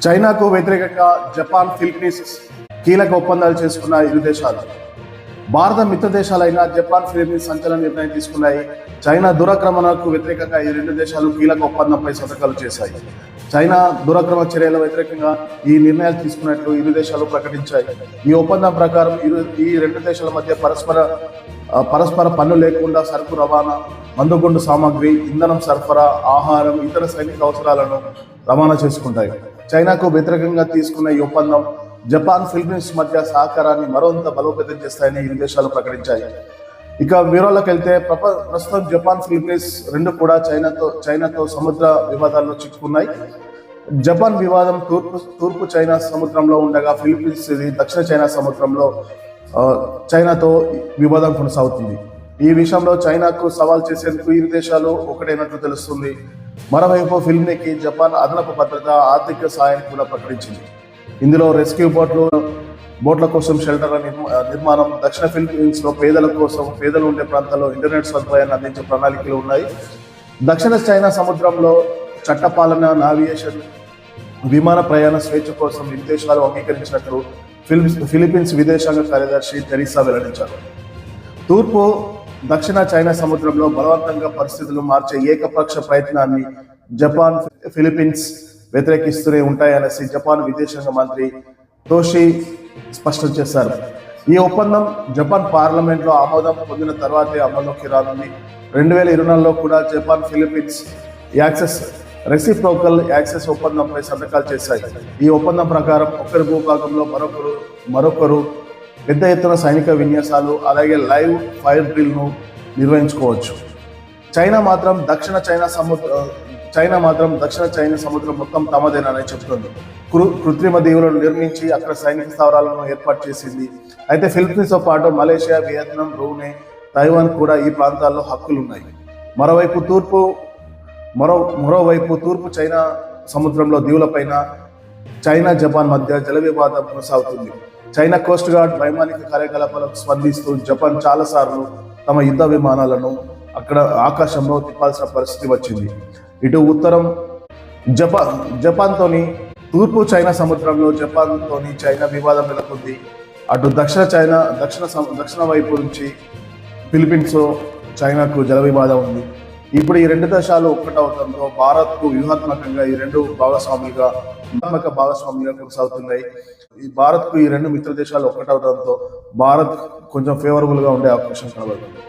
చైనాకు వ్యతిరేకంగా Japan, Philippines కీలక ఒప్పందాలు చేసుకున్న ఇరు దేశాలు. భారత మిత్ర దేశాలైన జపాన్, ఫిలిప్పీన్స్ సంచలన నిర్ణయం తీసుకున్నాయి. చైనా దురాక్రమణకు వ్యతిరేకంగా ఈ రెండు దేశాలు కీలక ఒప్పందంపై సంతకాలు చేశాయి. చైనా దురాక్రమణ చర్యల వ్యతిరేకంగా ఈ నిర్ణయాలు తీసుకున్నట్లు ఇరు దేశాలు ప్రకటించాయి. ఈ ఒప్పందం ప్రకారం ఈ రెండు దేశాల మధ్య పరస్పర పన్ను లేకుండా సరుకు రవాణా, మందుగుండు సామాగ్రి, ఇంధనం సరఫరా, ఆహారం, ఇతర సైనిక అవసరాలను రవాణా చేసుకుంటాయి. చైనాకు వ్యతిరేకంగా తీసుకున్న ఈ ఒప్పందం జపాన్, ఫిలిప్పీన్స్ మధ్య సహకారాన్ని మరింత బలోపేతం చేస్తాయని ఇరు దేశాలు ప్రకటించాయి. ఇక వివరాల్లోకి వెళ్తే ప్రస్తుతం జపాన్, ఫిలిప్పీన్స్ రెండు కూడా చైనాతో సముద్ర వివాదాల్లో చిక్కుకున్నాయి. జపాన్ వివాదం తూర్పు చైనా సముద్రంలో ఉండగా, ఫిలిప్పీన్స్ దక్షిణ చైనా సముద్రంలో చైనాతో వివాదం కొనసాగుతుంది. ఈ విషయంలో చైనాకు సవాల్ చేసేందుకు ఇరు దేశాలు ఒకటైనట్లు తెలుస్తుంది. మరోవైపు ఫిలిప్పీన్స్కి జపాన్ అదనపు భద్రత, ఆర్థిక సాయాన్ని కూడా ప్రకటించింది. ఇందులో రెస్క్యూ బోట్ల కోసం షెల్టర్ల నిర్మాణం, దక్షిణ ఫిలిప్పీన్స్ లో పేదలు ఉండే ప్రాంతాల్లో ఇంటర్నెట్ సదుపాయాన్ని అందించే ప్రణాళికలు ఉన్నాయి. దక్షిణ చైనా సముద్రంలో చట్టపాలన, నావిగేషన్, విమాన ప్రయాణ స్వేచ్ఛ కోసం ఇరు దేశాలు అంగీకరించినట్లు ఫిలిప్పీన్స్ విదేశాంగ కార్యదర్శి తెరీసా వెల్లడించారు. తూర్పు దక్షిణ చైనా సముద్రంలో బలవంతంగా పరిస్థితులు మార్చే ఏకపక్ష ప్రయత్నాన్ని జపాన్, ఫిలిప్పీన్స్ వ్యతిరేకిస్తూనే ఉంటాయనేసి జపాన్ విదేశాంగ మంత్రి తోషి స్పష్టం చేశారు. ఈ ఒప్పందం జపాన్ పార్లమెంట్లో ఆమోదం పొందిన తర్వాతే అమల్లోకి రానుంది. 2024లో కూడా జపాన్, ఫిలిప్పీన్స్ రెసిప్రోకల్ యాక్సెస్ ఒప్పందంపై సంతకాలు చేశాయి. ఈ ఒప్పందం ప్రకారం ఒకరి భూభాగంలో మరొకరు పెద్ద ఎత్తున సైనిక విన్యాసాలు, అలాగే లైవ్ ఫైర్ డ్రిల్ను నిర్వహించుకోవచ్చు. చైనా మాత్రం దక్షిణ చైనా సముద్రం మొత్తం తమదేనని చెబుతుంది. కృత్రిమ దీవులను నిర్మించి అక్కడ సైనిక స్థావరాలను ఏర్పాటు చేసింది. అయితే ఫిలిప్పీన్స్తో పాటు మలేషియా, వియత్నాం, బ్రూనై, తైవాన్ కూడా ఈ ప్రాంతాల్లో హక్కులున్నాయి. మరోవైపు తూర్పు చైనా సముద్రంలో దీవులపైన చైనా, జపాన్ మధ్య జల వివాదం కొనసాగుతుంది. చైనా కోస్ట్ గార్డ్ వైమానిక కార్యకలాపాలకు స్పందిస్తూ జపాన్ చాలాసార్లు తమ యుద్ధ విమానాలను అక్కడ ఆకాశంలో తిప్పాల్సిన పరిస్థితి వచ్చింది. ఇటు ఉత్తరం జపాన్తోని తూర్పు చైనా సముద్రంలో జపాన్తోని చైనా వివాదం నెలకొంది. అటు దక్షిణ వైపు నుంచి ఫిలిప్పీన్స్ చైనాకు జల వివాదం ఉంది. ఇప్పుడు ఈ రెండు దేశాలు ఒక్కటవడంతో భారత్కు వ్యూహాత్మకంగా ఈ రెండు భాగస్వాములుగా కొనసాగుతున్నాయి. ఈ భారత్కు ఈ రెండు మిత్ర దేశాలు ఒక్కటవడంతో భారత్ కొంచెం ఫేవరబుల్ గా ఉండే అవకాశం కనబడుతుంది.